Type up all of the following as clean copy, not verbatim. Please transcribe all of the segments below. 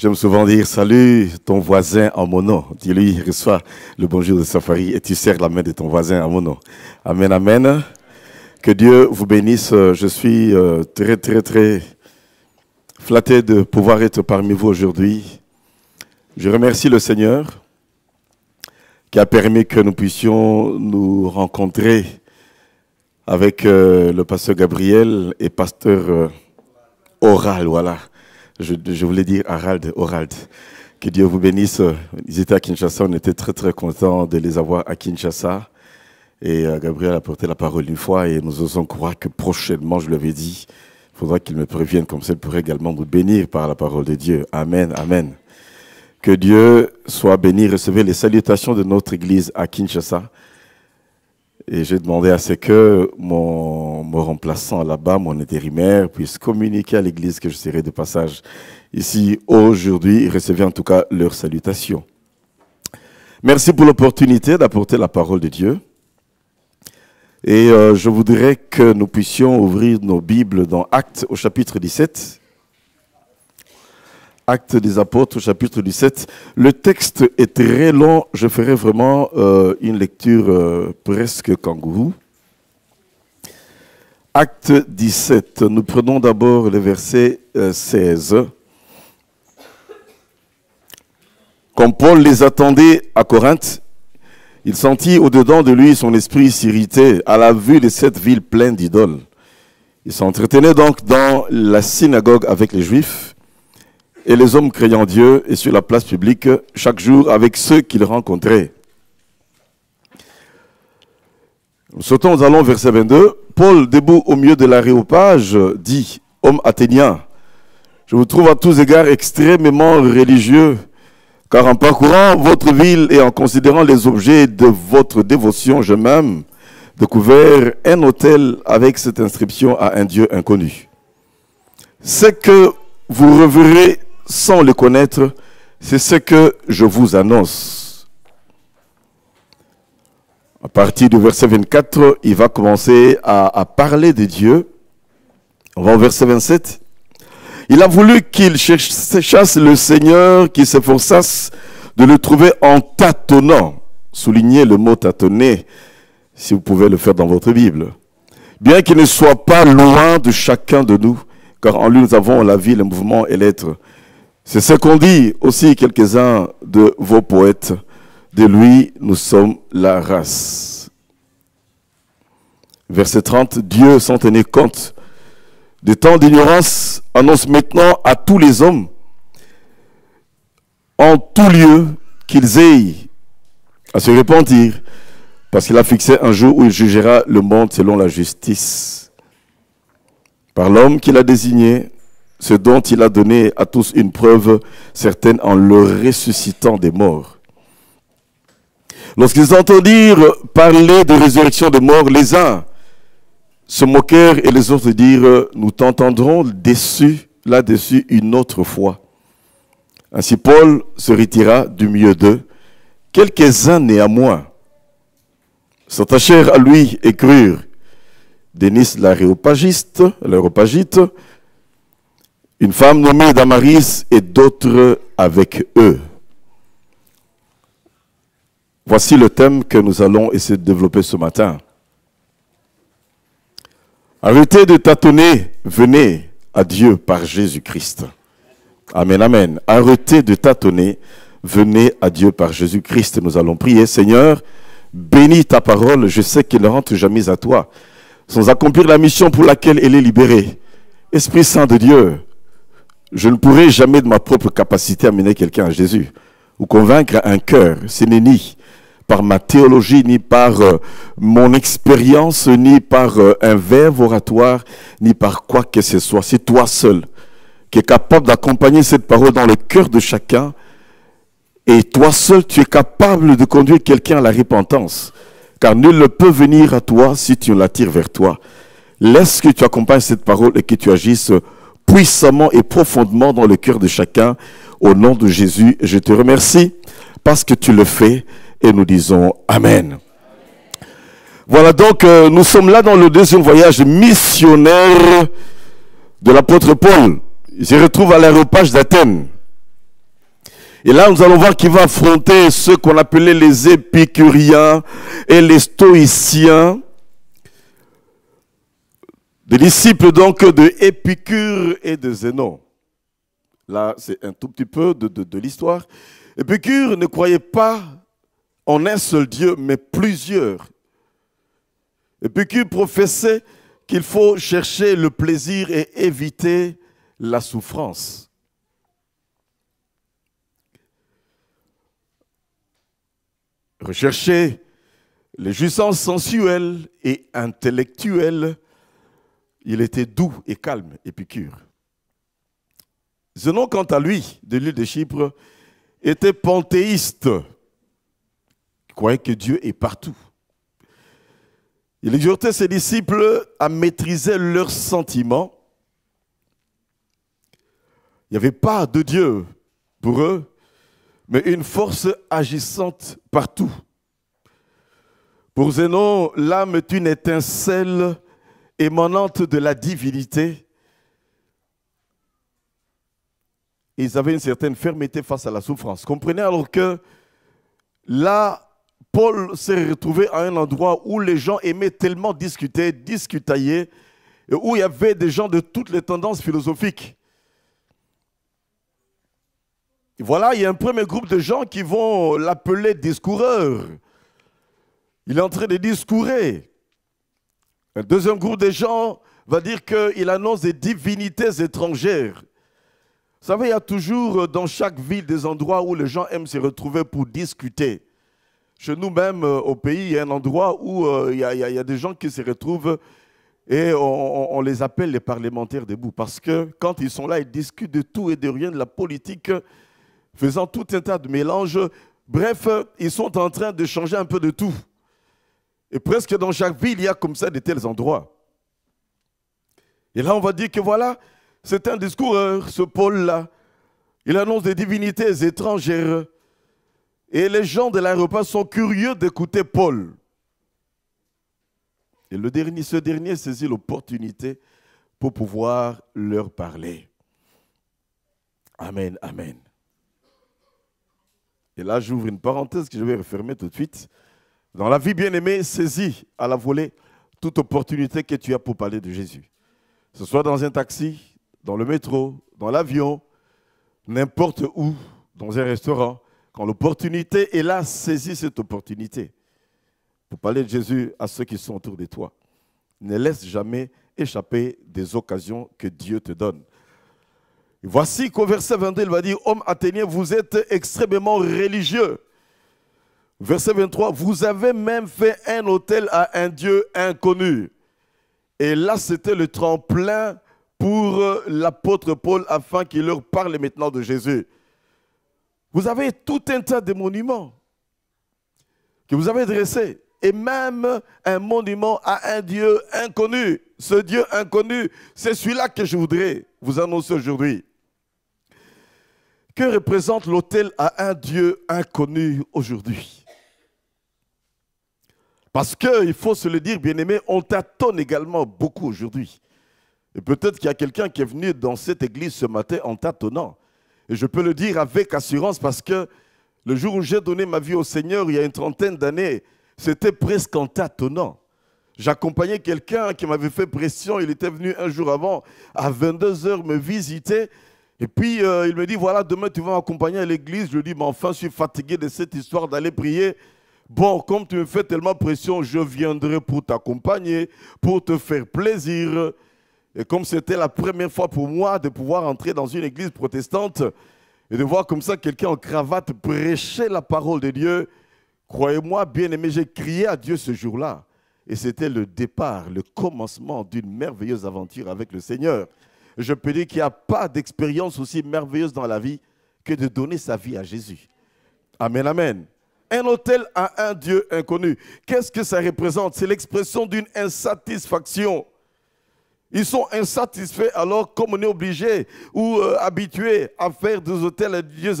J'aime souvent dire salut ton voisin en mon nom. Dis-lui, reçois le bonjour de Safari et tu serres la main de ton voisin en mon nom. Amen, amen. Que Dieu vous bénisse. Je suis très flatté de pouvoir être parmi vous aujourd'hui. Je remercie le Seigneur qui a permis que nous puissions nous rencontrer avec le pasteur Gabriel et pasteur Oral, voilà. Je voulais dire Orald. Que Dieu vous bénisse. Ils étaient à Kinshasa, on était très contents de les avoir à Kinshasa. Et Gabriel a porté la parole une fois et nous osons croire que prochainement, je lui avais dit, il faudra qu'il me prévienne, comme ça il pourrait également nous bénir par la parole de Dieu. Amen, amen. Que Dieu soit béni. Recevez les salutations de notre église à Kinshasa. Et j'ai demandé à ce que mon remplaçant là-bas, mon intérimaire, puisse communiquer à l'église que je serai de passage ici aujourd'hui. Recevez en tout cas leurs salutations. Merci pour l'opportunité d'apporter la parole de Dieu. Et je voudrais que nous puissions ouvrir nos Bibles dans Actes au chapitre 17. Actes des apôtres au chapitre 17. Le texte est très long. Je ferai vraiment une lecture presque kangourou. Actes 17. Nous prenons d'abord le verset 16. Comme Paul les attendait à Corinthe, il sentit au-dedans de lui son esprit s'irriter à la vue de cette ville pleine d'idoles. Il s'entretenait donc dans la synagogue avec les Juifs et les hommes craignant Dieu et sur la place publique chaque jour avec ceux qu'il rencontrait. Nous sautons, nous allons au verset 22. Paul, debout au milieu de l'aréopage, dit, « Hommes athéniens, je vous trouve à tous égards extrêmement religieux, car en parcourant votre ville et en considérant les objets de votre dévotion, j'ai même découvert un autel avec cette inscription à un Dieu inconnu. C'est que vous reverrez sans le connaître, c'est ce que je vous annonce. » À partir du verset 24, il va commencer à parler de Dieu. On va au verset 27. Il a voulu qu'il chasse le Seigneur, qu'il s'efforçasse de le trouver en tâtonnant. Soulignez le mot tâtonner, si vous pouvez le faire dans votre Bible. Bien qu'il ne soit pas loin de chacun de nous, car en lui nous avons la vie, le mouvement et l'être. C'est ce qu'ont dit aussi quelques-uns de vos poètes. De lui, nous sommes la race. Verset 30, Dieu, sans tenir compte des temps d'ignorance, annonce maintenant à tous les hommes, en tout lieu, qu'ils aient à se repentir, parce qu'il a fixé un jour où il jugera le monde selon la justice. Par l'homme qu'il a désigné, ce dont il a donné à tous une preuve certaine en le ressuscitant des morts. Lorsqu'ils entendirent parler de résurrection des morts, les uns se moquèrent et les autres dirent, nous t'entendrons là-dessus une autre fois. Ainsi Paul se retira du milieu d'eux. Quelques-uns néanmoins s'attachèrent à lui et crurent. Denis l'aréopagite, une femme nommée Damaris et d'autres avec eux. Voici le thème que nous allons essayer de développer ce matin. Arrêtez de tâtonner, venez à Dieu par Jésus-Christ. Amen, amen. Arrêtez de tâtonner, venez à Dieu par Jésus-Christ. Nous allons prier. Seigneur, bénis ta parole, je sais qu'elle ne rentre jamais à toi, sans accomplir la mission pour laquelle elle est libérée. Esprit Saint de Dieu, je ne pourrai jamais de ma propre capacité amener quelqu'un à Jésus ou convaincre un cœur. Ce n'est ni par ma théologie, ni par mon expérience, ni par un verbe oratoire, ni par quoi que ce soit. C'est toi seul qui es capable d'accompagner cette parole dans le cœur de chacun. Et toi seul, tu es capable de conduire quelqu'un à la repentance. Car nul ne peut venir à toi si tu l'attires vers toi. Laisse que tu accompagnes cette parole et que tu agisses puissamment et profondément dans le cœur de chacun. Au nom de Jésus, je te remercie parce que tu le fais. Et nous disons Amen. Voilà donc, nous sommes là dans le deuxième voyage missionnaire de l'apôtre Paul. Il se retrouve à l'aréopage d'Athènes. Et là, nous allons voir qu'il va affronter ceux qu'on appelait les épicuriens et les stoïciens. Des disciples donc de Épicure et de Zénon. Là, c'est un tout petit peu de l'histoire. Épicure ne croyait pas en un seul Dieu, mais plusieurs. Épicure professait qu'il faut chercher le plaisir et éviter la souffrance. Rechercher les jouissances sensuelles et intellectuelles. Il était doux et calme, Épicure. Zénon, quant à lui, de l'île de Chypre, était panthéiste. Il croyait que Dieu est partout. Il exhortait ses disciples à maîtriser leurs sentiments. Il n'y avait pas de Dieu pour eux, mais une force agissante partout. Pour Zénon, l'âme est une étincelle émanante de la divinité. Ils avaient une certaine fermeté face à la souffrance. Comprenez alors que là, Paul s'est retrouvé à un endroit où les gens aimaient tellement discuter, discutailler, et où il y avait des gens de toutes les tendances philosophiques. Et voilà, il y a un premier groupe de gens qui vont l'appeler discoureur. Il est en train de discourer. Un deuxième groupe de gens va dire qu'il annonce des divinités étrangères. Vous savez, il y a toujours dans chaque ville des endroits où les gens aiment se retrouver pour discuter. Chez nous-mêmes, au pays, il y a un endroit où il y a des gens qui se retrouvent et on les appelle les parlementaires debout. Parce que quand ils sont là, ils discutent de tout et de rien, de la politique, faisant tout un tas de mélanges. Bref, ils sont en train de changer un peu de tout. Et presque dans chaque ville, il y a comme ça de tels endroits. Et là, on va dire que voilà, c'est un discoureur, ce Paul-là. Il annonce des divinités étrangères. Et les gens de l'aéroport sont curieux d'écouter Paul. Et ce dernier saisit l'opportunité pour pouvoir leur parler. Amen, amen. Et là, j'ouvre une parenthèse que je vais refermer tout de suite. Dans la vie bien-aimée, saisis à la volée toute opportunité que tu as pour parler de Jésus. Que ce soit dans un taxi, dans le métro, dans l'avion, n'importe où, dans un restaurant. Quand l'opportunité est là, saisis cette opportunité pour parler de Jésus à ceux qui sont autour de toi. Ne laisse jamais échapper des occasions que Dieu te donne. Et voici qu'au verset 22, il va dire « Hommes athéniens, vous êtes extrêmement religieux. » Verset 23, « Vous avez même fait un autel à un Dieu inconnu. » Et là, c'était le tremplin pour l'apôtre Paul afin qu'il leur parle maintenant de Jésus. Vous avez tout un tas de monuments que vous avez dressés. Et même un monument à un Dieu inconnu. Ce Dieu inconnu, c'est celui-là que je voudrais vous annoncer aujourd'hui. Que représente l'autel à un Dieu inconnu aujourd'hui? Parce qu'il faut se le dire, bien-aimé, on tâtonne également beaucoup aujourd'hui. Et peut-être qu'il y a quelqu'un qui est venu dans cette église ce matin en tâtonnant. Et je peux le dire avec assurance parce que le jour où j'ai donné ma vie au Seigneur, il y a une trentaine d'années, c'était presque en tâtonnant. J'accompagnais quelqu'un qui m'avait fait pression. Il était venu un jour avant, à 22 h me visiter. Et puis, il me dit, voilà, demain, tu vas m'accompagner à l'église. Je lui dis, mais enfin, je suis fatigué de cette histoire d'aller prier. Bon, comme tu me fais tellement pression, je viendrai pour t'accompagner, pour te faire plaisir. Et comme c'était la première fois pour moi de pouvoir entrer dans une église protestante et de voir comme ça quelqu'un en cravate prêcher la parole de Dieu, croyez-moi, bien-aimé, j'ai crié à Dieu ce jour-là. Et c'était le départ, le commencement d'une merveilleuse aventure avec le Seigneur. Je peux dire qu'il n'y a pas d'expérience aussi merveilleuse dans la vie que de donner sa vie à Jésus. Amen, amen. Un autel à un Dieu inconnu. Qu'est-ce que ça représente? C'est l'expression d'une insatisfaction. Ils sont insatisfaits alors comme on est obligé ou habitué à faire des autels à Dieu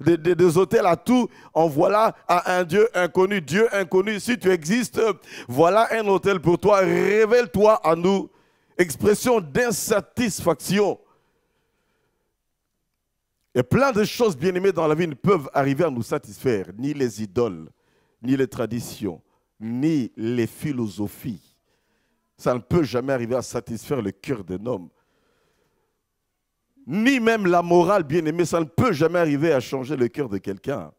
des autels à tout, en voilà à un Dieu inconnu. Dieu inconnu, si tu existes, voilà un autel pour toi. Révèle-toi à nous. Expression d'insatisfaction. Et plein de choses, bien aimées, dans la vie ne peuvent arriver à nous satisfaire. Ni les idoles, ni les traditions, ni les philosophies. Ça ne peut jamais arriver à satisfaire le cœur d'un homme. Ni même la morale, bien aimée, ça ne peut jamais arriver à changer le cœur de quelqu'un.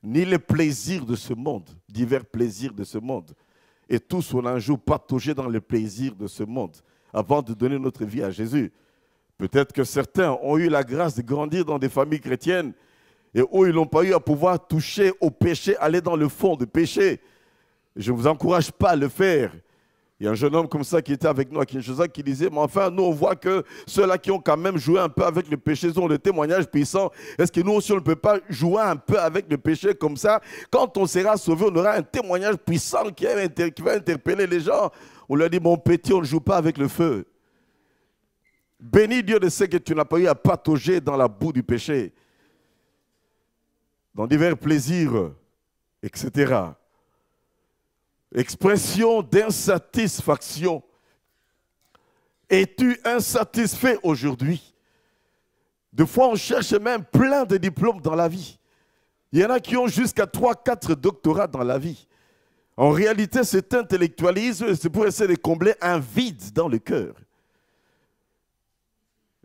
Ni les plaisirs de ce monde, divers plaisirs de ce monde. Et tous, on a un jour pataugé dans les plaisirs de ce monde avant de donner notre vie à Jésus. Peut-être que certains ont eu la grâce de grandir dans des familles chrétiennes et où ils n'ont pas eu à pouvoir toucher au péché, aller dans le fond du péché. Je ne vous encourage pas à le faire. Il y a un jeune homme comme ça qui était avec nous à Kinshasa qui disait, mais enfin, nous on voit que ceux-là qui ont quand même joué un peu avec le péché ont le témoignage puissant. Est-ce que nous aussi on ne peut pas jouer un peu avec le péché comme ça? Quand on sera sauvé, on aura un témoignage puissant qui va interpeller les gens. On leur dit, mon petit, on ne joue pas avec le feu. Bénis Dieu de ce que tu n'as pas eu à patauger dans la boue du péché, dans divers plaisirs, etc. Expression d'insatisfaction. Es-tu insatisfait aujourd'hui? Des fois, on cherche même plein de diplômes dans la vie. Il y en a qui ont jusqu'à 3-4 doctorats dans la vie. En réalité, cet intellectualisme, c'est pour essayer de combler un vide dans le cœur.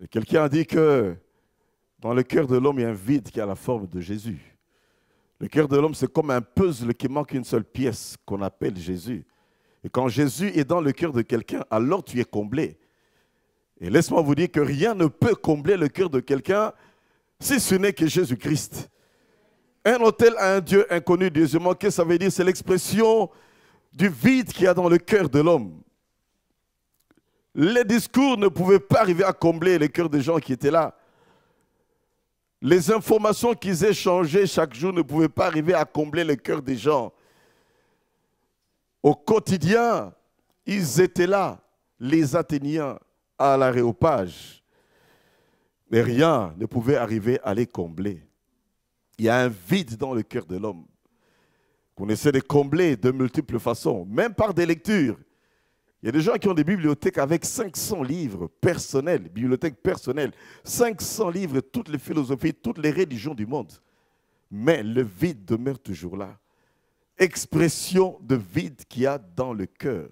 Et quelqu'un a dit que dans le cœur de l'homme, il y a un vide qui a la forme de Jésus. Le cœur de l'homme, c'est comme un puzzle qui manque une seule pièce qu'on appelle Jésus. Et quand Jésus est dans le cœur de quelqu'un, alors tu es comblé. Et laisse-moi vous dire que rien ne peut combler le cœur de quelqu'un si ce n'est que Jésus-Christ. Un autel à un Dieu inconnu, deuxièmement, qu'est-ce que ça veut dire? C'est l'expression du vide qu'il y a dans le cœur de l'homme. Les discours ne pouvaient pas arriver à combler le cœur des gens qui étaient là. Les informations qu'ils échangeaient chaque jour ne pouvaient pas arriver à combler le cœur des gens. Au quotidien, ils étaient là, les Athéniens, à l'aréopage. Mais rien ne pouvait arriver à les combler. Il y a un vide dans le cœur de l'homme qu'on essaie de combler de multiples façons, même par des lectures. Il y a des gens qui ont des bibliothèques avec 500 livres personnels, bibliothèques personnelles, 500 livres, toutes les philosophies, toutes les religions du monde. Mais le vide demeure toujours là. Expression de vide qu'il y a dans le cœur.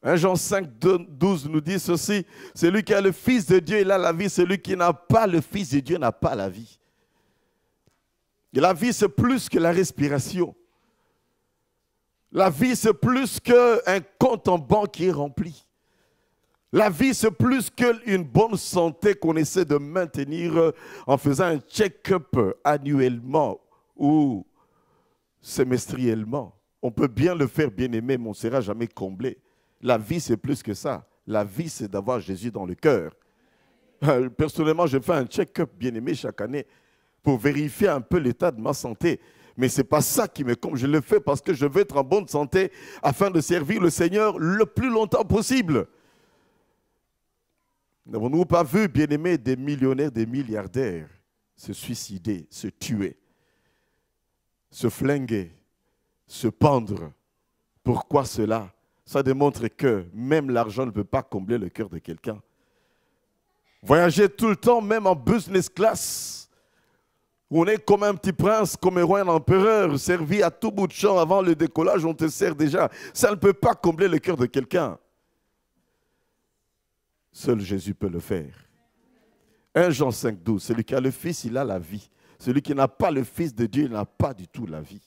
1 Jean 5, 12 nous dit ceci, celui qui a le Fils de Dieu, il a la vie, celui qui n'a pas le Fils de Dieu n'a pas la vie. Et la vie, c'est plus que la respiration. La vie, c'est plus qu'un compte en banque qui est rempli. La vie, c'est plus qu'une bonne santé qu'on essaie de maintenir en faisant un check-up annuellement ou semestriellement. On peut bien le faire, bien aimé, mais on ne sera jamais comblé. La vie, c'est plus que ça. La vie, c'est d'avoir Jésus dans le cœur. Personnellement, je fais un check-up, bien aimé, chaque année pour vérifier un peu l'état de ma santé. Mais ce n'est pas ça qui me comble. Je le fais parce que je veux être en bonne santé afin de servir le Seigneur le plus longtemps possible. N'avons-nous pas vu, bien-aimés, des millionnaires, des milliardaires se suicider, se tuer, se flinguer, se pendre? Pourquoi cela? Ça démontre que même l'argent ne peut pas combler le cœur de quelqu'un. Voyager tout le temps, même en business class, on est comme un petit prince, comme un roi, un empereur, servi à tout bout de champ avant le décollage, on te sert déjà. Ça ne peut pas combler le cœur de quelqu'un. Seul Jésus peut le faire. 1 Jean 5, 12, celui qui a le Fils, il a la vie. Celui qui n'a pas le Fils de Dieu, il n'a pas du tout la vie.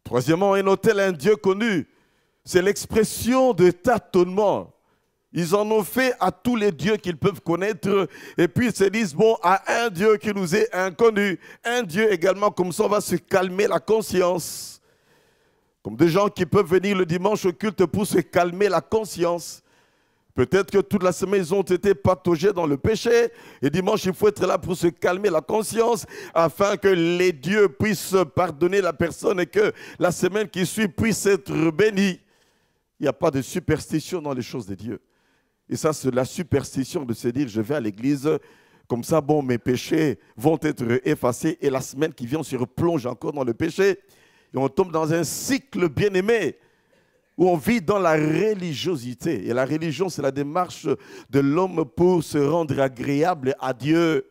Troisièmement, un autel à un Dieu connu, c'est l'expression de tâtonnement. Ils en ont fait à tous les dieux qu'ils peuvent connaître et puis ils se disent, bon, à un Dieu qui nous est inconnu, un Dieu également, comme ça on va se calmer la conscience. Comme des gens qui peuvent venir le dimanche au culte pour se calmer la conscience. Peut-être que toute la semaine, ils ont été pataugés dans le péché. Et dimanche, il faut être là pour se calmer la conscience afin que les dieux puissent pardonner la personne et que la semaine qui suit puisse être bénie. Il n'y a pas de superstition dans les choses de Dieu. Et ça, c'est la superstition de se dire, je vais à l'église, comme ça, bon, mes péchés vont être effacés. Et la semaine qui vient, on se replonge encore dans le péché. Et on tombe dans un cycle bien-aimé. où on vit dans la religiosité. Et la religion, c'est la démarche de l'homme pour se rendre agréable à Dieu.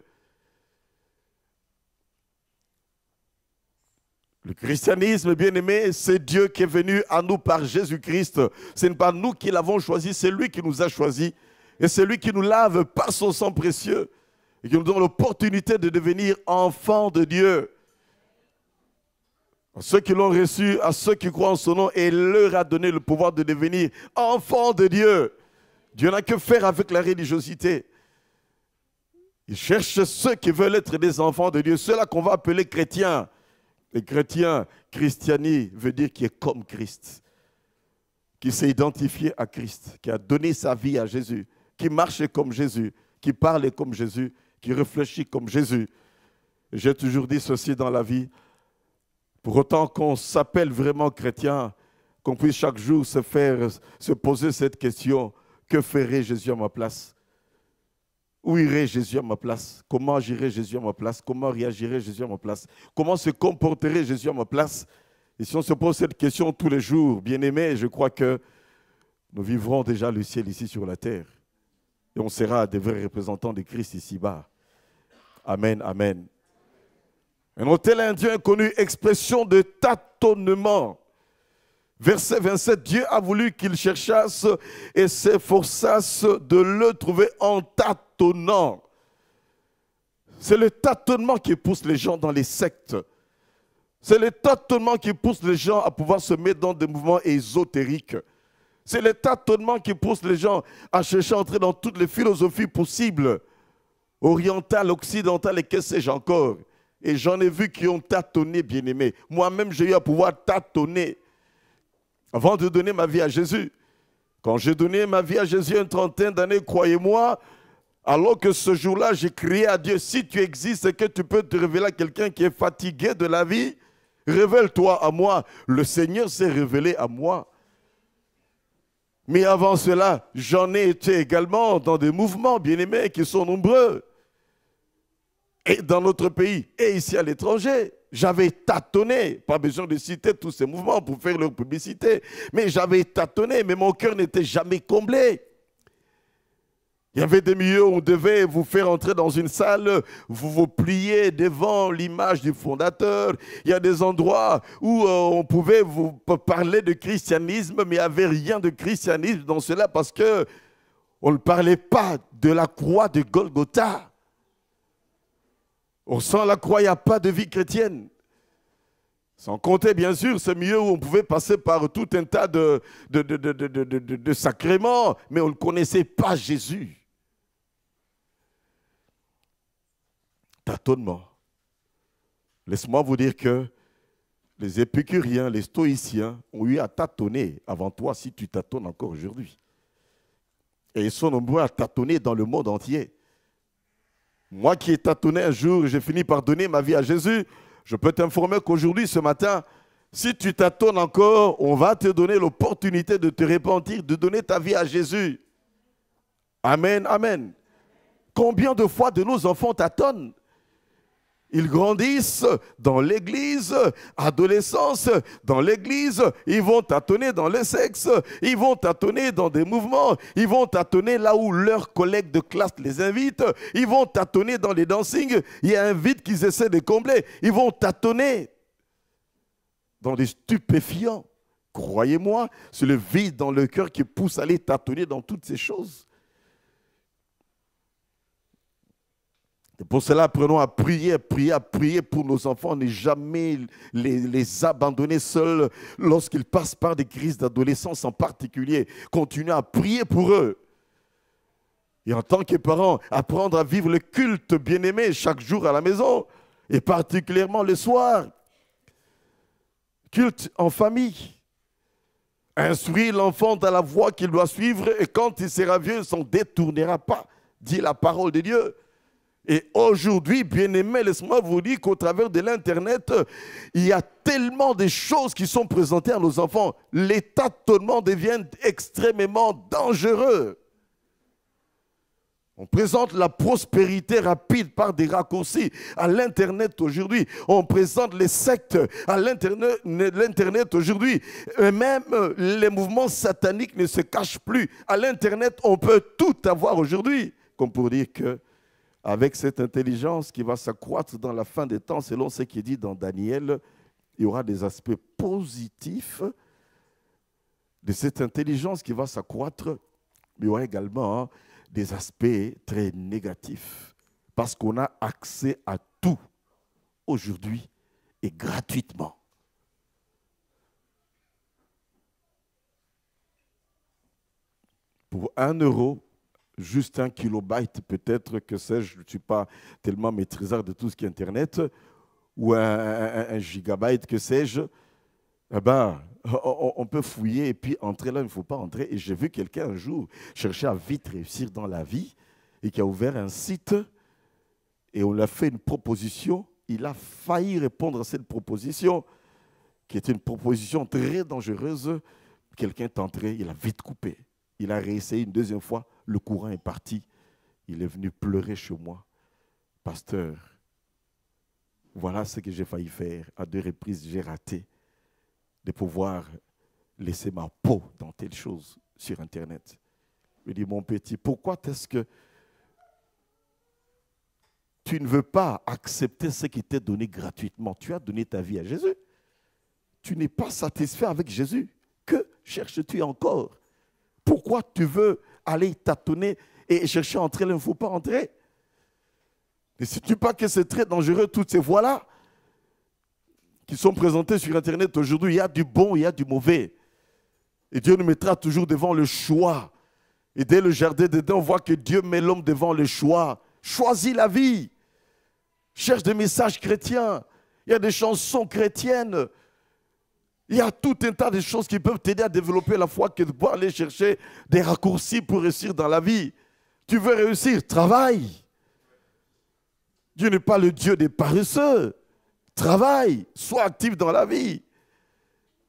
Le christianisme, bien-aimé, c'est Dieu qui est venu à nous par Jésus-Christ. Ce n'est pas nous qui l'avons choisi, c'est lui qui nous a choisis. Et c'est lui qui nous lave par son sang précieux et qui nous donne l'opportunité de devenir enfants de Dieu. À ceux qui l'ont reçu, à ceux qui croient en son nom, et leur a donné le pouvoir de devenir enfants de Dieu. Dieu n'a que faire avec la religiosité. Il cherche ceux qui veulent être des enfants de Dieu, ceux-là qu'on va appeler chrétiens. Les chrétiens, christiani veut dire qui est comme Christ, qui s'est identifié à Christ, qui a donné sa vie à Jésus, qui marche comme Jésus, qui parle comme Jésus, qui réfléchit comme Jésus. J'ai toujours dit ceci dans la vie, pour autant qu'on s'appelle vraiment chrétien, qu'on puisse chaque jour se poser cette question, que ferait Jésus à ma place? Où irait Jésus à ma place? Comment agirait Jésus à ma place? Comment réagirait Jésus à ma place? Comment se comporterait Jésus à ma place? Et si on se pose cette question tous les jours, bien-aimés, je crois que nous vivrons déjà le ciel ici sur la terre. Et on sera des vrais représentants de Christ ici-bas. Amen, amen. Un autel indien connu, expression de tâtonnement. Verset 27, Dieu a voulu qu'ils cherchassent et s'efforçassent de le trouver en tâtonnant. C'est le tâtonnement qui pousse les gens dans les sectes. C'est le tâtonnement qui pousse les gens à pouvoir se mettre dans des mouvements ésotériques. C'est le tâtonnement qui pousse les gens à chercher à entrer dans toutes les philosophies possibles, orientales, occidentales et que sais-je encore. Et j'en ai vu qui ont tâtonné, bien-aimés. Moi-même, j'ai eu à pouvoir tâtonner avant de donner ma vie à Jésus. Quand j'ai donné ma vie à Jésus une trentaine d'années, croyez-moi, alors que ce jour-là, j'ai crié à Dieu, si tu existes et que tu peux te révéler à quelqu'un qui est fatigué de la vie, révèle-toi à moi. Le Seigneur s'est révélé à moi. Mais avant cela, j'en ai été également dans des mouvements, bien-aimés, qui sont nombreux. Et dans notre pays, et ici à l'étranger. J'avais tâtonné, pas besoin de citer tous ces mouvements pour faire leur publicité, mais j'avais tâtonné, mais mon cœur n'était jamais comblé. Il y avait des milieux où on devait vous faire entrer dans une salle, vous vous pliez devant l'image du fondateur. Il y a des endroits où on pouvait vous parler de christianisme, mais il n'y avait rien de christianisme dans cela parce qu'on ne parlait pas de la croix de Golgotha. Sans la croix, il n'y a pas de vie chrétienne. Sans compter, bien sûr, ce milieu où on pouvait passer par tout un tas de sacrements, mais on ne connaissait pas Jésus. Tâtonnement. Laisse-moi vous dire que les épicuriens, les stoïciens ont eu à tâtonner avant toi si tu tâtonnes encore aujourd'hui. Et ils sont nombreux à tâtonner dans le monde entier. Moi qui ai tâtonné un jour, j'ai fini par donner ma vie à Jésus. Je peux t'informer qu'aujourd'hui, ce matin, si tu tâtonnes encore, on va te donner l'opportunité de te repentir, de donner ta vie à Jésus. Amen, amen. Combien de fois de nos enfants tâtonnent? Ils grandissent dans l'église, adolescence, dans l'église, ils vont tâtonner dans le sexe, ils vont tâtonner dans des mouvements, ils vont tâtonner là où leurs collègues de classe les invitent, ils vont tâtonner dans les dancings, il y a un vide qu'ils essaient de combler, ils vont tâtonner dans des stupéfiants. Croyez-moi, c'est le vide dans le cœur qui pousse à aller tâtonner dans toutes ces choses. Et pour cela, apprenons à prier pour nos enfants, ne jamais les abandonner seuls lorsqu'ils passent par des crises d'adolescence en particulier. Continuez à prier pour eux. Et en tant que parents, apprendre à vivre le culte bien-aimé chaque jour à la maison, et particulièrement le soir. Culte en famille. Instruire l'enfant dans la voie qu'il doit suivre, et quand il sera vieux, il ne s'en détournera pas, dit la parole de Dieu. Et aujourd'hui, bien-aimés, laisse-moi vous dire qu'au travers de l'Internet, il y a tellement de choses qui sont présentées à nos enfants. Les tâtonnements deviennent extrêmement dangereux. On présente la prospérité rapide par des raccourcis à l'Internet aujourd'hui. On présente les sectes à l'Internet aujourd'hui. Et même les mouvements sataniques ne se cachent plus. À l'Internet, on peut tout avoir aujourd'hui. Comme pour dire que avec cette intelligence qui va s'accroître dans la fin des temps, selon ce qui est dit dans Daniel, il y aura des aspects positifs de cette intelligence qui va s'accroître, mais il y aura également des aspects très négatifs, parce qu'on a accès à tout aujourd'hui et gratuitement. Pour 1 €, juste 1 kilobyte, peut-être, que sais-je, je ne suis pas tellement maîtrisard de tout ce qui est Internet, ou un gigabyte, que sais-je, eh ben, on peut fouiller et puis entrer là, il ne faut pas entrer. Et j'ai vu quelqu'un un jour chercher à vite réussir dans la vie et qui a ouvert un site et on lui a fait une proposition. Il a failli répondre à cette proposition, qui était une proposition très dangereuse. Quelqu'un est entré, il a vite coupé. Il a réessayé une 2e fois, le courant est parti. Il est venu pleurer chez moi. Pasteur, voilà ce que j'ai failli faire. À 2 reprises, j'ai raté de pouvoir laisser ma peau dans telle chose sur Internet. Je lui dis, mon petit, pourquoi est-ce que tu ne veux pas accepter ce qui t'est donné gratuitement? Tu as donné ta vie à Jésus. Tu n'es pas satisfait avec Jésus. Que cherches-tu encore? Pourquoi tu veux aller tâtonner et chercher à entrer là? Il ne faut pas entrer. Ne sais-tu pas que c'est très dangereux, toutes ces voies-là qui sont présentées sur Internet aujourd'hui? Il y a du bon, il y a du mauvais. Et Dieu nous mettra toujours devant le choix. Et dès le jardin d'Éden, on voit que Dieu met l'homme devant le choix. Choisis la vie. Cherche des messages chrétiens. Il y a des chansons chrétiennes. Il y a tout un tas de choses qui peuvent t'aider à développer la foi que de pouvoir aller chercher des raccourcis pour réussir dans la vie. Tu veux réussir, travaille. Dieu n'est pas le Dieu des paresseux. Travaille, sois actif dans la vie.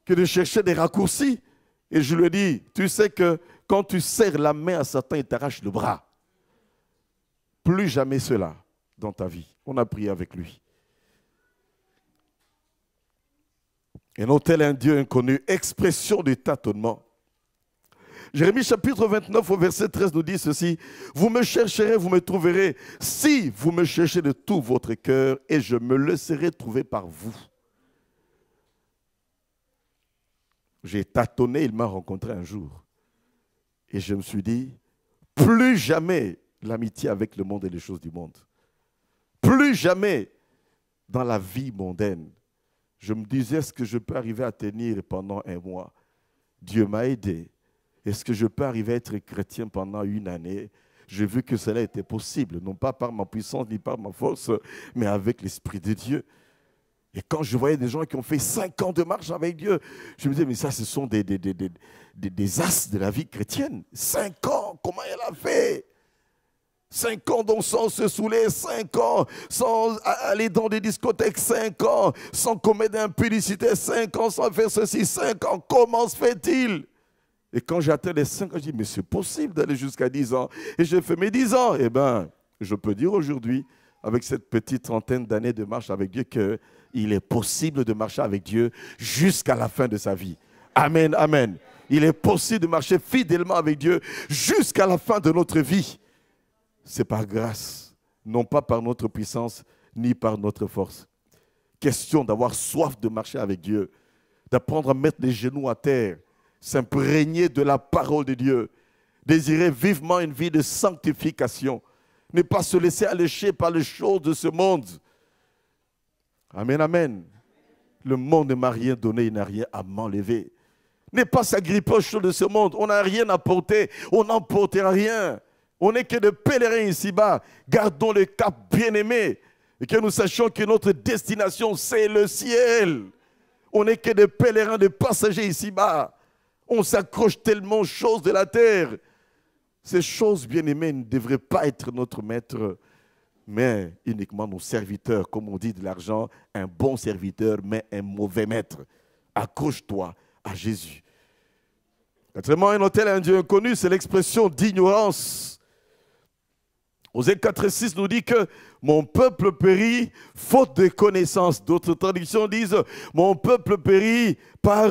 Que de chercher des raccourcis. Et je lui ai dit, tu sais que quand tu serres la main à Satan, il t'arrache le bras. Plus jamais cela dans ta vie. On a prié avec lui. Et non tel un Dieu inconnu, expression du tâtonnement. Jérémie chapitre 29 au verset 13 nous dit ceci. Vous me chercherez, vous me trouverez, si vous me cherchez de tout votre cœur, et je me laisserai trouver par vous. J'ai tâtonné, il m'a rencontré un jour. Et je me suis dit, plus jamais l'amitié avec le monde et les choses du monde. Plus jamais dans la vie mondaine. Je me disais, est-ce que je peux arriver à tenir pendant 1 mois? Dieu m'a aidé. Est-ce que je peux arriver à être chrétien pendant 1 année? J'ai vu que cela était possible, non pas par ma puissance ni par ma force, mais avec l'Esprit de Dieu. Et quand je voyais des gens qui ont fait 5 ans de marche avec Dieu, je me disais, mais ça, ce sont des as de la vie chrétienne. 5 ans, comment elle a fait? 5 ans donc sans se saouler, 5 ans sans aller dans des discothèques, 5 ans sans commettre d'impudicité, 5 ans sans faire ceci, 5 ans, comment se fait-il? Et quand j'atteins les 5 ans, je dis, mais c'est possible d'aller jusqu'à 10 ans. Et j'ai fait mes 10 ans. Eh bien, je peux dire aujourd'hui, avec cette petite trentaine d'années de marche avec Dieu, qu'il est possible de marcher avec Dieu jusqu'à la fin de sa vie. Amen, amen. Il est possible de marcher fidèlement avec Dieu jusqu'à la fin de notre vie. C'est par grâce, non pas par notre puissance, ni par notre force. Question d'avoir soif de marcher avec Dieu, d'apprendre à mettre les genoux à terre, s'imprégner de la parole de Dieu, désirer vivement une vie de sanctification, ne pas se laisser allécher par les choses de ce monde. Amen, amen. Le monde ne m'a rien donné, il n'a rien à m'enlever. Ne pas s'agripper aux choses de ce monde, on n'a rien à porter, on n'emportera rien. On n'est que des pèlerins ici-bas. Gardons le cap bien-aimé et que nous sachions que notre destination, c'est le ciel. On n'est que des pèlerins, des passagers ici-bas. On s'accroche tellement aux choses de la terre. Ces choses bien-aimées ne devraient pas être notre maître, mais uniquement nos serviteurs. Comme on dit de l'argent, un bon serviteur, mais un mauvais maître. Accroche-toi à Jésus. Quatrièmement, un autel, un Dieu inconnu, c'est l'expression d'ignorance. Osée 4,6 nous dit que mon peuple périt faute de connaissance. D'autres traductions disent mon peuple périt par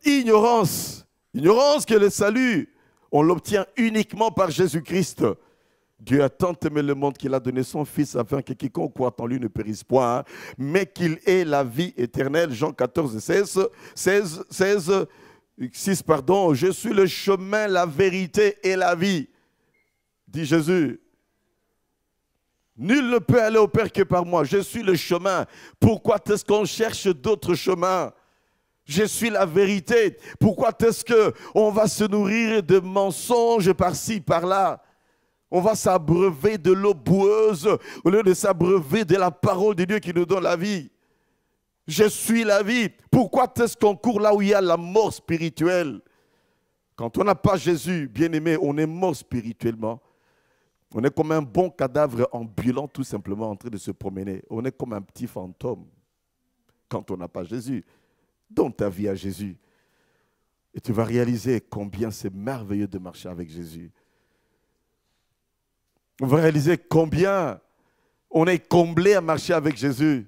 ignorance. Ignorance que le salut, on l'obtient uniquement par Jésus-Christ. Dieu a tant aimé le monde qu'il a donné son Fils afin que quiconque croit en lui ne périsse point, mais qu'il ait la vie éternelle. Jean 14, 6, pardon. Je suis le chemin, la vérité et la vie, dit Jésus. Nul ne peut aller au Père que par moi. Je suis le chemin. Pourquoi est-ce qu'on cherche d'autres chemins? Je suis la vérité. Pourquoi est-ce qu'on va se nourrir de mensonges par-ci, par-là? On va s'abreuver de l'eau boueuse au lieu de s'abreuver de la parole de Dieu qui nous donne la vie. Je suis la vie. Pourquoi est-ce qu'on court là où il y a la mort spirituelle? Quand on n'a pas Jésus, bien-aimé, on est mort spirituellement. On est comme un bon cadavre ambulant, tout simplement, en train de se promener. On est comme un petit fantôme quand on n'a pas Jésus. Donne ta vie à Jésus. Et tu vas réaliser combien c'est merveilleux de marcher avec Jésus. On va réaliser combien on est comblé à marcher avec Jésus.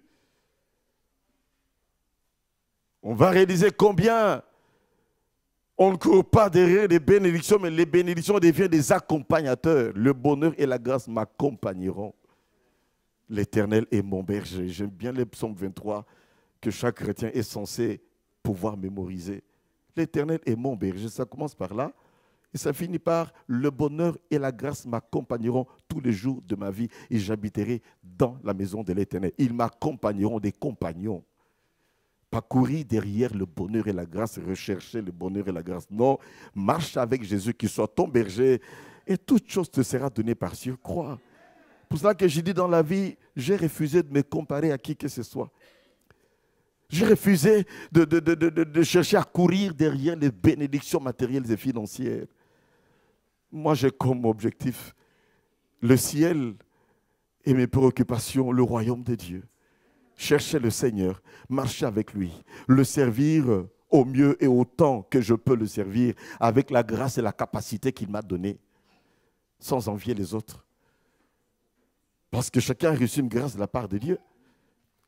On va réaliser combien on ne court pas derrière les bénédictions, mais les bénédictions deviennent des accompagnateurs. Le bonheur et la grâce m'accompagneront. L'Éternel est mon berger. J'aime bien le psaume 23 que chaque chrétien est censé pouvoir mémoriser. L'Éternel est mon berger. Ça commence par là et ça finit par le bonheur et la grâce m'accompagneront tous les jours de ma vie et j'habiterai dans la maison de l'Éternel. Ils m'accompagneront, des compagnons. Pas courir derrière le bonheur et la grâce, rechercher le bonheur et la grâce. Non, marche avec Jésus qui soit ton berger et toute chose te sera donnée par surcroît. C'est pour cela que j'ai dit dans la vie, j'ai refusé de me comparer à qui que ce soit. J'ai refusé de chercher à courir derrière les bénédictions matérielles et financières. Moi, j'ai comme objectif le ciel et mes préoccupations, le royaume de Dieu. Chercher le Seigneur, marcher avec lui, le servir au mieux et autant que je peux le servir, avec la grâce et la capacité qu'il m'a donnée, sans envier les autres. Parce que chacun a reçu une grâce de la part de Dieu.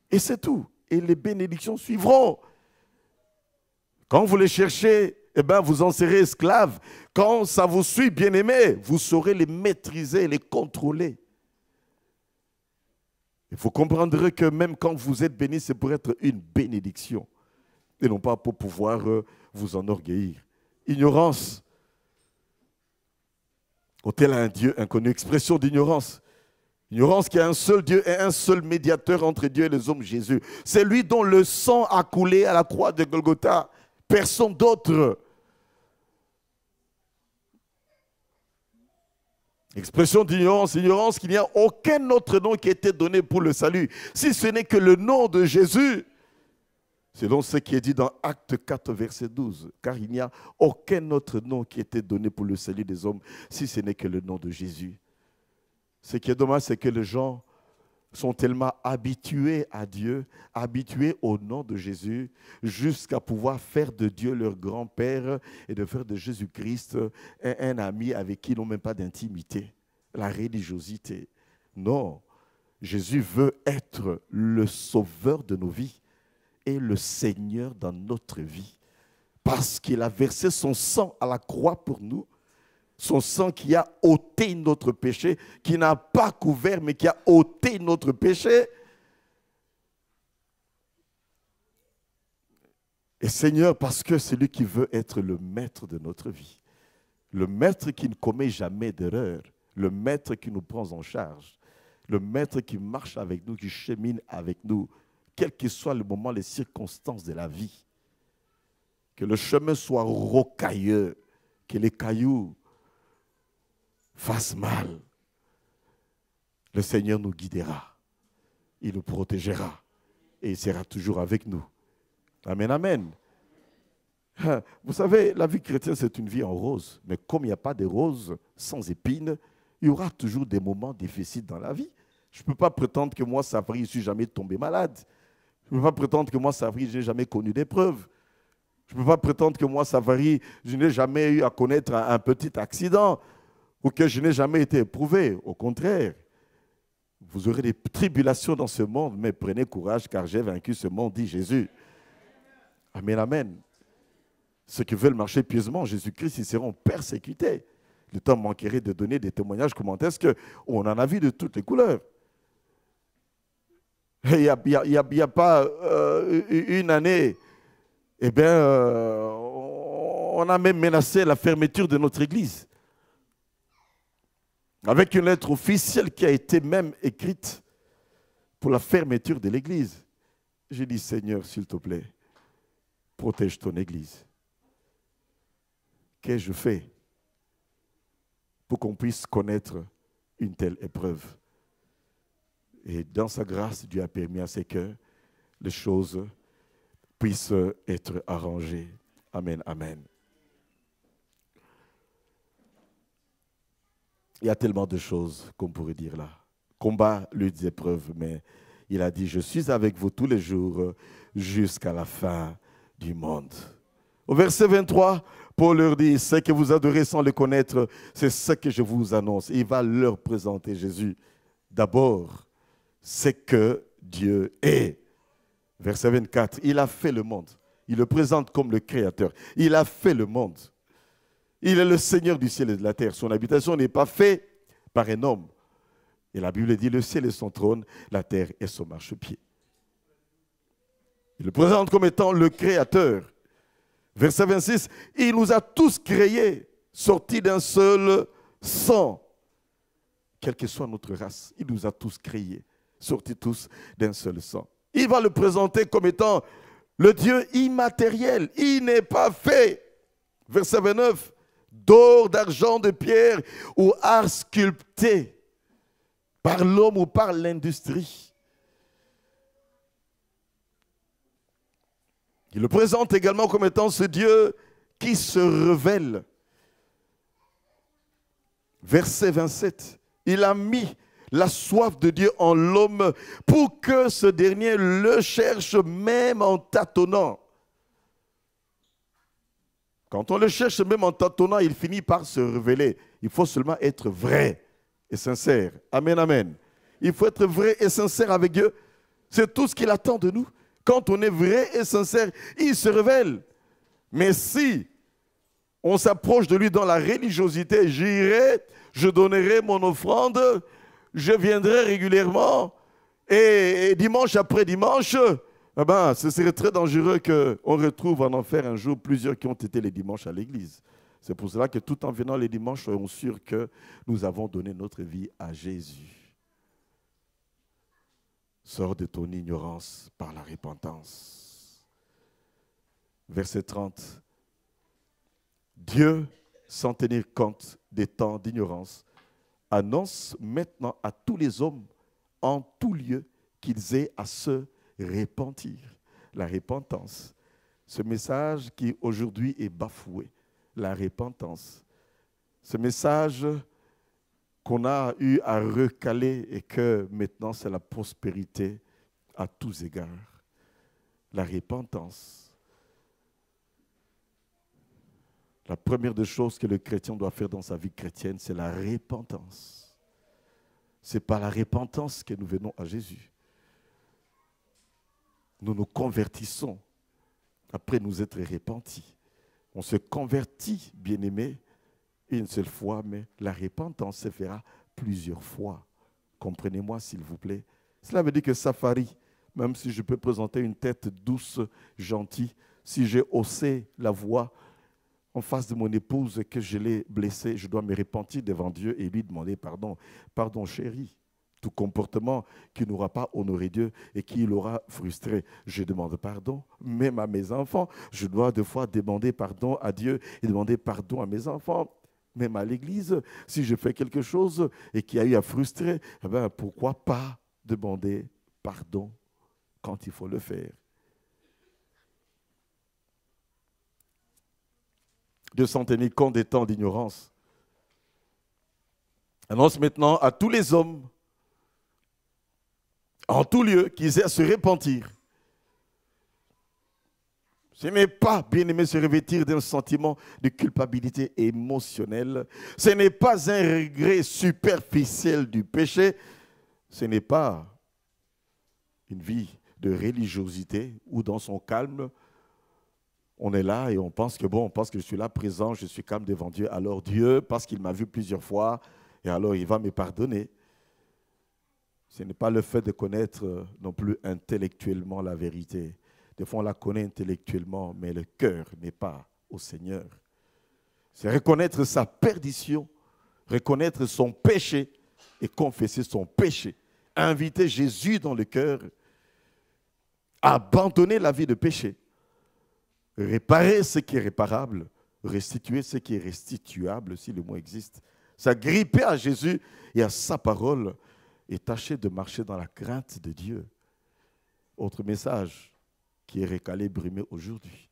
Et c'est tout. Et les bénédictions suivront. Quand vous les cherchez, eh bien, vous en serez esclaves. Quand ça vous suit, bien-aimés, vous saurez les maîtriser, les contrôler. Il faut comprendre que même quand vous êtes béni, c'est pour être une bénédiction et non pas pour pouvoir vous enorgueillir. Ignorance. Autel à un Dieu inconnu. Expression d'ignorance. Ignorance qu'il y a un seul Dieu et un seul médiateur entre Dieu et les hommes, Jésus. C'est lui dont le sang a coulé à la croix de Golgotha. Personne d'autre. Expression d'ignorance, ignorance qu'il n'y a aucun autre nom qui a été donné pour le salut, si ce n'est que le nom de Jésus, selon ce qui est dit dans Acte 4, verset 12. Car il n'y a aucun autre nom qui a été donné pour le salut des hommes, si ce n'est que le nom de Jésus. Ce qui est dommage, c'est que les gens sont tellement habitués à Dieu, habitués au nom de Jésus, jusqu'à pouvoir faire de Dieu leur grand-père et de faire de Jésus-Christ un ami avec qui ils n'ont même pas d'intimité. La religiosité. Non, Jésus veut être le sauveur de nos vies et le Seigneur dans notre vie. Parce qu'il a versé son sang à la croix pour nous. Son sang qui a ôté notre péché, qui n'a pas couvert, mais qui a ôté notre péché. Et Seigneur, parce que c'est lui qui veut être le maître de notre vie. Le maître qui ne commet jamais d'erreur. Le maître qui nous prend en charge. Le maître qui marche avec nous, qui chemine avec nous, quel que soit le moment, les circonstances de la vie. Que le chemin soit rocailleux, que les cailloux fasse mal, le Seigneur nous guidera, il nous protégera et il sera toujours avec nous. Amen, amen. Vous savez, la vie chrétienne, c'est une vie en rose, mais comme il n'y a pas de roses sans épines, il y aura toujours des moments difficiles dans la vie. Je ne peux pas prétendre que moi, Safari, je ne suis jamais tombé malade. Je ne peux pas prétendre que moi, Safari, je n'ai jamais connu d'épreuve. Je ne peux pas prétendre que moi, Safari, je n'ai jamais eu à connaître un petit accident. Ou que je n'ai jamais été éprouvé. Au contraire, Vous aurez des tribulations dans ce monde, mais prenez courage car j'ai vaincu ce monde, dit Jésus. Amen, amen. Ceux qui veulent marcher pieusement en Jésus-Christ, ils seront persécutés. Le temps manquerait de donner des témoignages. Comment est-ce qu'on en a vu de toutes les couleurs? Il n'y a pas une année, eh bien, on a même menacé la fermeture de notre église. Avec une lettre officielle qui a été même écrite pour la fermeture de l'église. J'ai dit, Seigneur, s'il te plaît, protège ton église. Qu'ai-je fait pour qu'on puisse connaître une telle épreuve? Et dans sa grâce, Dieu a permis à ce que les choses puissent être arrangées. Amen, amen. Il y a tellement de choses qu'on pourrait dire là. Combat, luttes, épreuves, mais il a dit, je suis avec vous tous les jours jusqu'à la fin du monde. Au verset 23, Paul leur dit, ce que vous adorez sans le connaître, c'est ce que je vous annonce. Il va leur présenter Jésus. D'abord, c'est que Dieu est. Verset 24, il a fait le monde. Il le présente comme le Créateur. Il a fait le monde. Il est le Seigneur du ciel et de la terre. Son habitation n'est pas faite par un homme. Et la Bible dit, le ciel est son trône, la terre est son marchepied. Il le présente comme étant le Créateur. Verset 26, il nous a tous créés, sortis d'un seul sang. Quelle que soit notre race, il nous a tous créés, sortis tous d'un seul sang. Il va le présenter comme étant le Dieu immatériel. Il n'est pas fait. Verset 29, d'or, d'argent, de pierre ou art sculpté par l'homme ou par l'industrie. Il le présente également comme étant ce Dieu qui se révèle. Verset 27, il a mis la soif de Dieu en l'homme pour que ce dernier le cherche même en tâtonnant. Quand on le cherche même en tâtonnant, il finit par se révéler. Il faut seulement être vrai et sincère. Amen, amen. Il faut être vrai et sincère avec Dieu. C'est tout ce qu'il attend de nous. Quand on est vrai et sincère, il se révèle. Mais si on s'approche de lui dans la religiosité, j'irai, je donnerai mon offrande, je viendrai régulièrement et dimanche après dimanche, eh ben, ce serait très dangereux qu'on retrouve en enfer un jour plusieurs qui ont été les dimanches à l'église. C'est pour cela que tout en venant les dimanches, soyons sûrs que nous avons donné notre vie à Jésus. Sors de ton ignorance par la repentance. Verset 30. Dieu, sans tenir compte des temps d'ignorance, annonce maintenant à tous les hommes en tout lieu qu'ils aient à se repentir. La repentance. Ce message qui aujourd'hui est bafoué. La repentance. Ce message qu'on a eu à recaler et que maintenant c'est la prospérité à tous égards. La repentance. La première des choses que le chrétien doit faire dans sa vie chrétienne, c'est la repentance. Ce n'est pas la repentance que nous venons à Jésus. Nous nous convertissons après nous être repentis. On se convertit, bien-aimé, une seule fois, mais la repentance se fera plusieurs fois. Comprenez-moi, s'il vous plaît. Cela veut dire que Safari, même si je peux présenter une tête douce, gentille, si j'ai haussé la voix en face de mon épouse et que je l'ai blessée, je dois me repentir devant Dieu et lui demander pardon. Pardon, chérie. Tout comportement qui n'aura pas honoré Dieu et qui l'aura frustré, je demande pardon. Même à mes enfants, je dois des fois demander pardon à Dieu et demander pardon à mes enfants. Même à l'église, si je fais quelque chose et qui a eu à frustrer, eh bien, pourquoi pas demander pardon quand il faut le faire? De s'en tenir compte des temps d'ignorance. Annonce maintenant à tous les hommes, en tout lieu, qu'ils aient à se repentir. Ce n'est pas, bien-aimé, se revêtir d'un sentiment de culpabilité émotionnelle. Ce n'est pas un regret superficiel du péché. Ce n'est pas une vie de religiosité où dans son calme, on est là et on pense que bon, on pense que je suis là présent, je suis calme devant Dieu. Alors Dieu, parce qu'il m'a vu plusieurs fois, et alors il va me pardonner. Ce n'est pas le fait de connaître non plus intellectuellement la vérité. Des fois, on la connaît intellectuellement, mais le cœur n'est pas au Seigneur. C'est reconnaître sa perdition, reconnaître son péché et confesser son péché. Inviter Jésus dans le cœur, abandonner la vie de péché, réparer ce qui est réparable, restituer ce qui est restituable, si le mot existe. S'agripper à Jésus et à sa parole et tâcher de marcher dans la crainte de Dieu. Autre message qui est recalé, brimé aujourd'hui.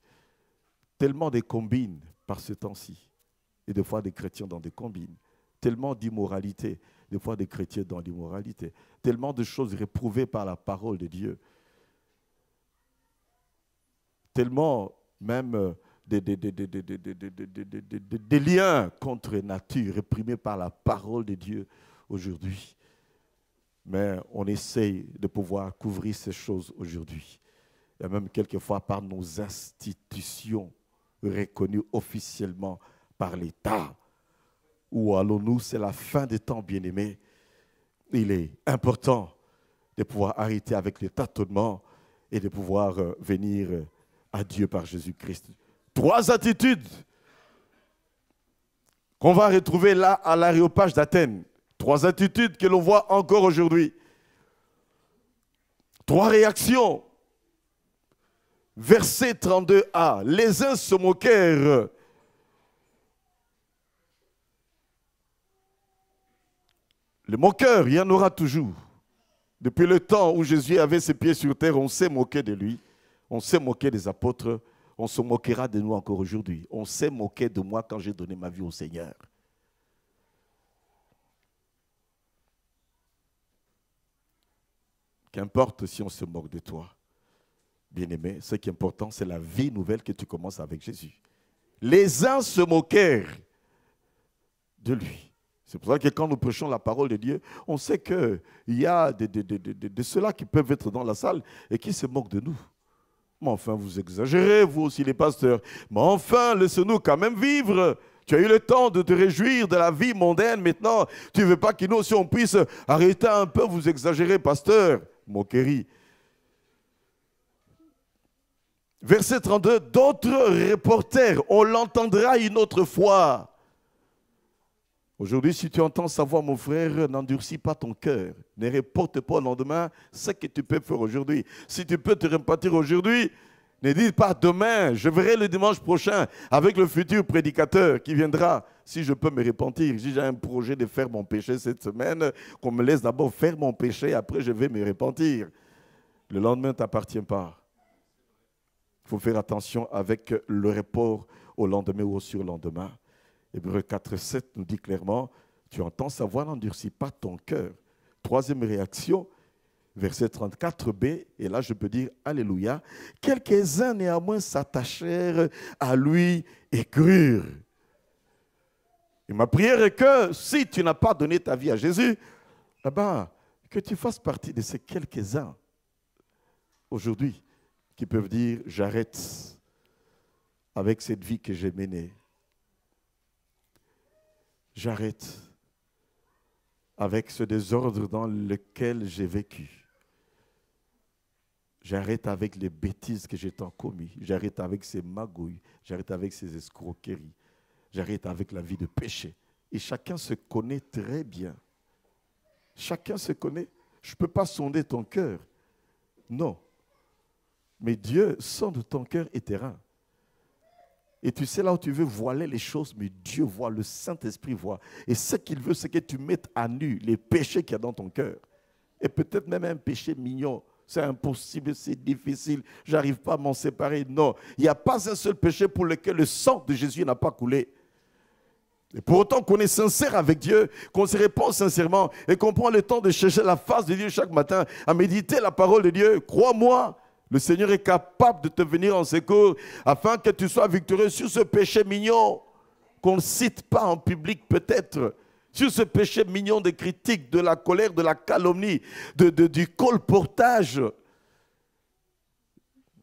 Tellement de combines par ce temps-ci, et des fois des chrétiens dans des combines. Tellement d'immoralité, des fois des chrétiens dans l'immoralité. Tellement de choses réprouvées par la parole de Dieu. Tellement même des liens contre nature réprimés par la parole de Dieu aujourd'hui. Mais on essaye de pouvoir couvrir ces choses aujourd'hui. Et même quelquefois par nos institutions reconnues officiellement par l'État. Où allons-nous? C'est la fin des temps, bien-aimés. Il est important de pouvoir arrêter avec le tâtonnement et de pouvoir venir à Dieu par Jésus-Christ. 3 attitudes qu'on va retrouver là à l'Aréopage d'Athènes. 3 attitudes que l'on voit encore aujourd'hui. 3 réactions. Verset 32a. Les uns se moquèrent. Le moqueur, il y en aura toujours. Depuis le temps où Jésus avait ses pieds sur terre, on s'est moqué de lui. On s'est moqué des apôtres. On se moquera de nous encore aujourd'hui. On s'est moqué de moi quand j'ai donné ma vie au Seigneur. Qu'importe si on se moque de toi, bien-aimé, ce qui est important, c'est la vie nouvelle que tu commences avec Jésus. Les uns se moquèrent de lui. C'est pour ça que quand nous prêchons la parole de Dieu, on sait qu'il y a de ceux-là qui peuvent être dans la salle et qui se moquent de nous. Mais enfin, vous exagérez, vous aussi les pasteurs. Mais enfin, laissez-nous quand même vivre. Tu as eu le temps de te réjouir de la vie mondaine. Maintenant, tu ne veux pas que nous aussi on puisse arrêter un peu, vous exagérez, pasteur. Moquerie. Verset 32, d'autres reporters, on l'entendra une autre fois. Aujourd'hui, si tu entends sa voix, mon frère, n'endurcis pas ton cœur. Ne reporte pas au lendemain ce que tu peux faire aujourd'hui. Si tu peux te repentir aujourd'hui, ne dis pas demain, je verrai le dimanche prochain avec le futur prédicateur qui viendra. Si je peux me repentir, si j'ai un projet de faire mon péché cette semaine, qu'on me laisse d'abord faire mon péché, après je vais me repentir. Le lendemain ne t'appartient pas. Il faut faire attention avec le report au lendemain ou au surlendemain. Hébreux 4, 7 nous dit clairement, tu entends sa voix, n'endurcis pas ton cœur. 3e réaction, verset 34b, et là je peux dire Alléluia. Quelques-uns néanmoins s'attachèrent à lui et crurent. Et ma prière est que si tu n'as pas donné ta vie à Jésus, eh ben, que tu fasses partie de ces quelques-uns aujourd'hui qui peuvent dire j'arrête avec cette vie que j'ai menée. J'arrête avec ce désordre dans lequel j'ai vécu. J'arrête avec les bêtises que j'ai tant commises. J'arrête avec ces magouilles. J'arrête avec ces escroqueries. J'arrête avec la vie de péché. Et chacun se connaît très bien. Chacun se connaît. Je ne peux pas sonder ton cœur. Non. Mais Dieu sonde ton cœur et tes reins. Et tu sais là où tu veux voiler les choses, mais Dieu voit, le Saint-Esprit voit. Et ce qu'il veut, c'est que tu mettes à nu les péchés qu'il y a dans ton cœur. Et peut-être même un péché mignon. C'est impossible, c'est difficile, je n'arrive pas à m'en séparer. Non, il n'y a pas un seul péché pour lequel le sang de Jésus n'a pas coulé. Et pour autant qu'on est sincère avec Dieu, qu'on se répond sincèrement et qu'on prend le temps de chercher la face de Dieu chaque matin, à méditer la parole de Dieu, crois-moi, le Seigneur est capable de te venir en secours afin que tu sois victorieux sur ce péché mignon qu'on ne cite pas en public peut-être, sur ce péché mignon de critique, de la colère, de la calomnie, du colportage.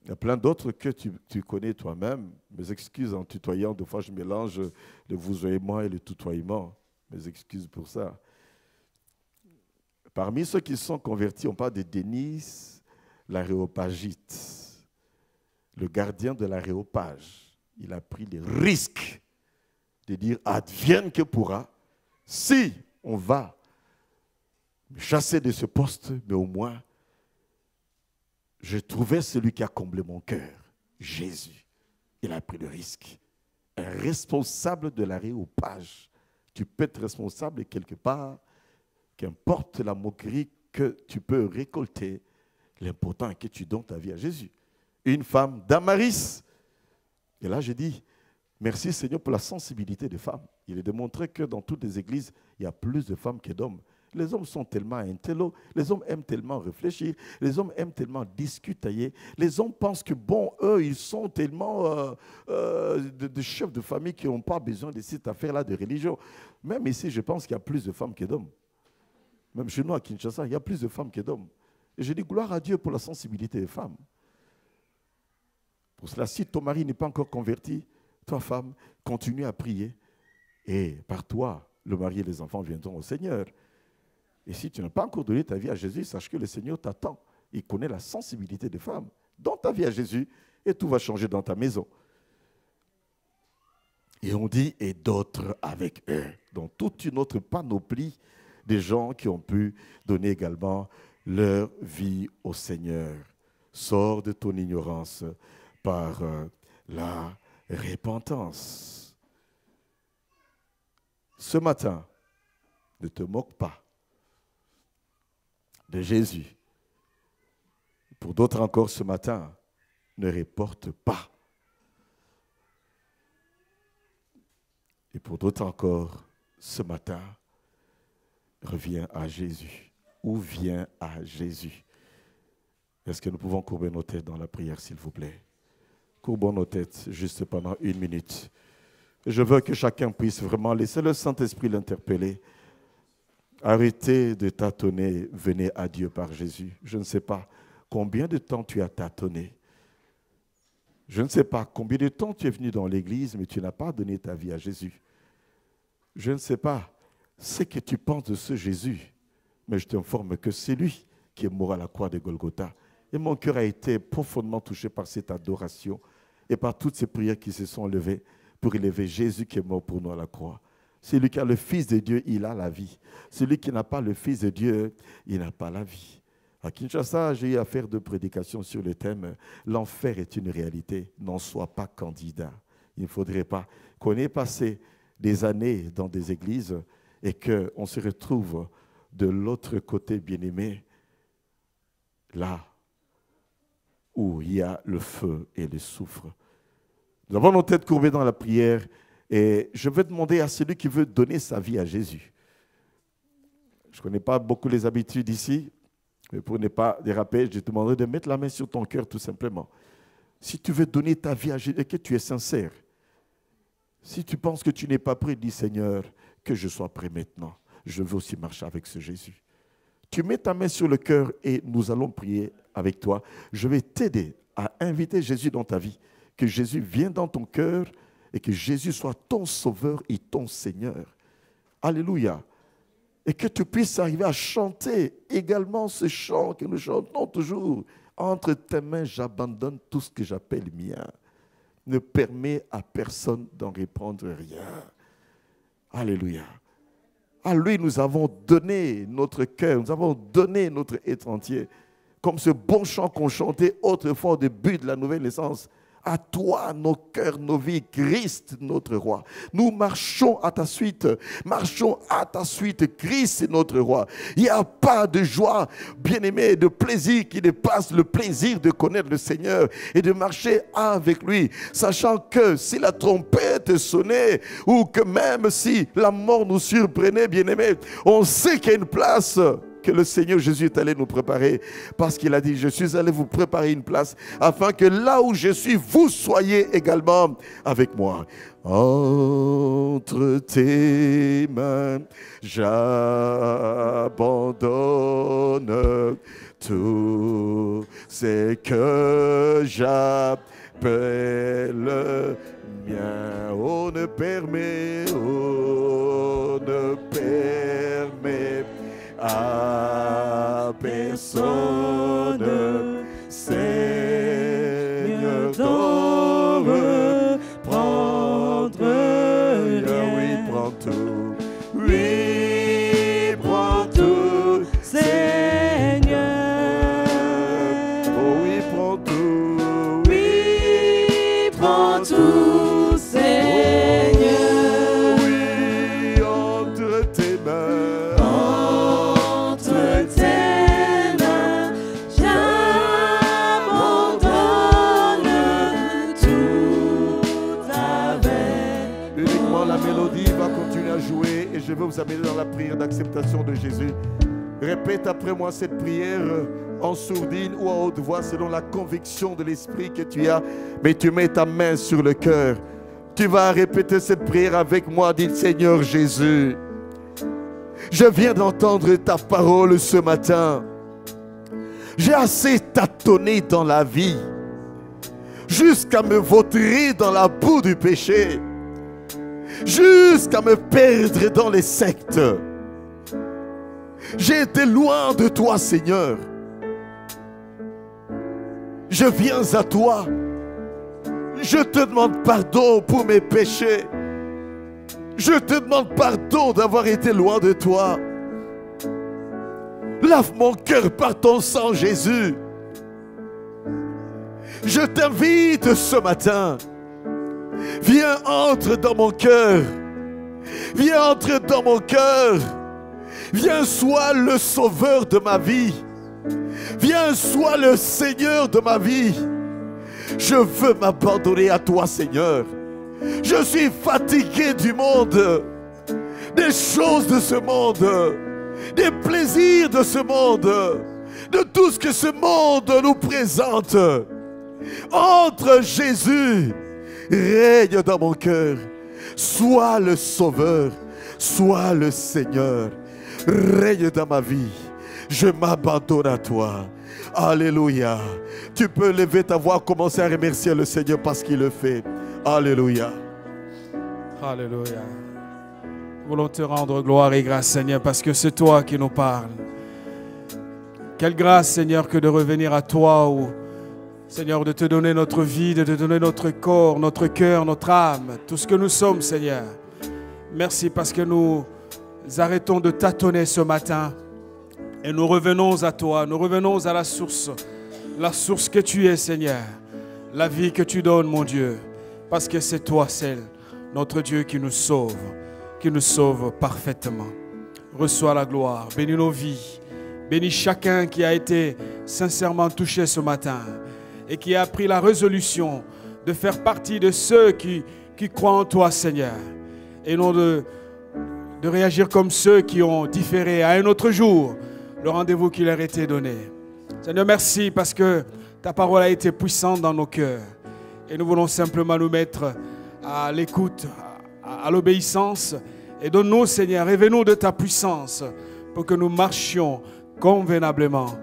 Il y a plein d'autres que tu connais toi-même. Mes excuses en tutoyant, des fois je mélange le vouvoiement et le tutoiement. Mes excuses pour ça. Parmi ceux qui sont convertis, on parle de Denis l'Aréopagite, le gardien de l'Aréopage. Il a pris le risque de dire advienne que pourra, si on va me chasser de ce poste, mais au moins, je trouvais celui qui a comblé mon cœur, Jésus. Il a pris le risque. Un responsable de l'Aréopage. Tu peux être responsable quelque part, qu'importe la moquerie que tu peux récolter, l'important est que tu donnes ta vie à Jésus. Une femme, Damaris. Et là, je dis, merci Seigneur pour la sensibilité des femmes. Il est démontré que dans toutes les églises, il y a plus de femmes que d'hommes. Les hommes sont tellement intello, les hommes aiment tellement réfléchir, les hommes aiment tellement discuter. Les hommes pensent que, bon, eux, ils sont tellement de chefs de famille qui n'ont pas besoin de cette affaire-là de religion. Même ici, je pense qu'il y a plus de femmes que d'hommes. Même chez nous, à Kinshasa, il y a plus de femmes que d'hommes. Et je dis gloire à Dieu pour la sensibilité des femmes. Pour cela, si ton mari n'est pas encore converti, toi, femme, continue à prier. Et par toi, le mari et les enfants viendront au Seigneur. Et si tu n'as pas encore donné ta vie à Jésus, sache que le Seigneur t'attend. Il connaît la sensibilité des femmes. Donne ta vie à Jésus et tout va changer dans ta maison. Et on dit, et d'autres avec eux. Donc toute une autre panoplie des gens qui ont pu donner également leur vie au Seigneur. Sors de ton ignorance par la repentance. Ce matin, ne te moque pas de Jésus. Pour d'autres encore ce matin, ne reporte pas. Et pour d'autres encore ce matin, reviens à Jésus ou viens à Jésus. Est-ce que nous pouvons courber nos têtes dans la prière, s'il vous plaît? Courbons nos têtes juste pendant 1 minute. Je veux que chacun puisse vraiment laisser le Saint-Esprit l'interpeller. Arrêtez de tâtonner, venez à Dieu par Jésus. Je ne sais pas combien de temps tu as tâtonné. Je ne sais pas combien de temps tu es venu dans l'église, mais tu n'as pas donné ta vie à Jésus. Je ne sais pas ce que tu penses de ce Jésus, mais je t'informe que c'est lui qui est mort à la croix de Golgotha. Et mon cœur a été profondément touché par cette adoration et par toutes ces prières qui se sont levées pour élever Jésus qui est mort pour nous à la croix. Celui qui a le Fils de Dieu, il a la vie. Celui qui n'a pas le Fils de Dieu, il n'a pas la vie. À Kinshasa, j'ai eu à faire 2 prédications sur le thème « L'enfer est une réalité, n'en sois pas candidat ». Il ne faudrait pas qu'on ait passé des années dans des églises et qu'on se retrouve de l'autre côté, bien-aimé, là où il y a le feu et le soufre. Nous avons nos têtes courbées dans la prière et je vais demander à celui qui veut donner sa vie à Jésus. Je ne connais pas beaucoup les habitudes ici, mais pour ne pas déraper, je te demanderai de mettre la main sur ton cœur tout simplement. Si tu veux donner ta vie à Jésus et que tu es sincère, si tu penses que tu n'es pas prêt, dis Seigneur, que je sois prêt maintenant. Je veux aussi marcher avec ce Jésus. Tu mets ta main sur le cœur et nous allons prier avec toi. Je vais t'aider à inviter Jésus dans ta vie. Que Jésus vienne dans ton cœur et que Jésus soit ton sauveur et ton Seigneur. Alléluia. Et que tu puisses arriver à chanter également ce chant que nous chantons toujours. Entre tes mains, j'abandonne tout ce que j'appelle mien. Ne permets à personne d'en répondre rien. Alléluia. À lui, nous avons donné notre cœur, nous avons donné notre être entier. Comme ce bon chant qu'on chantait autrefois au début de la nouvelle naissance. À toi, nos cœurs, nos vies, Christ, notre roi. Nous marchons à ta suite. Marchons à ta suite. Christ est notre roi. Il n'y a pas de joie, bien-aimé, de plaisir qui dépasse le plaisir de connaître le Seigneur et de marcher avec lui. Sachant que si la trompette sonnait ou que même si la mort nous surprenait, bien-aimé, on sait qu'il y a une place que le Seigneur Jésus est allé nous préparer, parce qu'il a dit, je suis allé vous préparer une place, afin que là où je suis, vous soyez également avec moi. Entre tes mains, j'abandonne tout ce que j'appelle mien. On ne permet à personne, Seigneur, d'en reprendre rien. Oui, prends tout. Oui, prends tout, Seigneur. Oh oui, prends tout. Oui, prends tout, Seigneur. Oh oui, entre tes mains. Entre tes mains, j'abandonne tout avec. Uniquement la mélodie va continuer à jouer et je veux vous amener dans la prière d'acceptation de Jésus. Répète après moi cette prière en sourdine ou à haute voix selon la conviction de l'esprit que tu as, mais tu mets ta main sur le cœur. Tu vas répéter cette prière avec moi. Dis, Seigneur Jésus, je viens d'entendre ta parole ce matin. J'ai assez tâtonné dans la vie jusqu'à me vautrer dans la boue du péché, jusqu'à me perdre dans les sectes. J'ai été loin de toi, Seigneur. Je viens à toi. Je te demande pardon pour mes péchés. Je te demande pardon d'avoir été loin de toi. Lave mon cœur par ton sang, Jésus. Je t'invite ce matin. Viens, entre dans mon cœur. Viens, entre dans mon cœur. Viens, sois le sauveur de ma vie. Viens, sois le Seigneur de ma vie. Je veux m'abandonner à toi, Seigneur. Je suis fatigué du monde, des choses de ce monde, des plaisirs de ce monde, de tout ce que ce monde nous présente. Entre, Jésus, règne dans mon cœur. Sois le Sauveur, sois le Seigneur. Règne dans ma vie. Je m'abandonne à toi. Alléluia. Tu peux lever ta voix, commencer à remercier le Seigneur parce qu'il le fait. Alléluia. Alléluia. Nous voulons te rendre gloire et grâce, Seigneur, parce que c'est toi qui nous parles. Quelle grâce, Seigneur, que de revenir à toi, ou Seigneur, de te donner notre vie, de te donner notre corps, notre cœur, notre âme, tout ce que nous sommes, Seigneur. Merci parce que nous arrêtons de tâtonner ce matin et nous revenons à toi, nous revenons à la source que tu es, Seigneur, la vie que tu donnes, mon Dieu, parce que c'est toi seul, notre Dieu, qui nous sauve parfaitement. Reçois la gloire, bénis nos vies, bénis chacun qui a été sincèrement touché ce matin et qui a pris la résolution de faire partie de ceux qui croient en toi, Seigneur, et non de réagir comme ceux qui ont différé à un autre jour le rendez-vous qui leur était donné. Seigneur, merci parce que ta parole a été puissante dans nos cœurs et nous voulons simplement nous mettre à l'écoute, à l'obéissance, et donne-nous, Seigneur, révèle-nous de ta puissance pour que nous marchions convenablement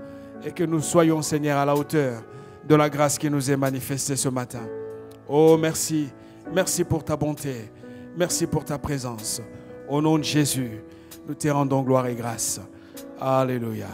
et que nous soyons, Seigneur, à la hauteur de la grâce qui nous est manifestée ce matin. Oh, merci. Merci pour ta bonté. Merci pour ta présence. Au nom de Jésus, nous te rendons gloire et grâce. Alléluia.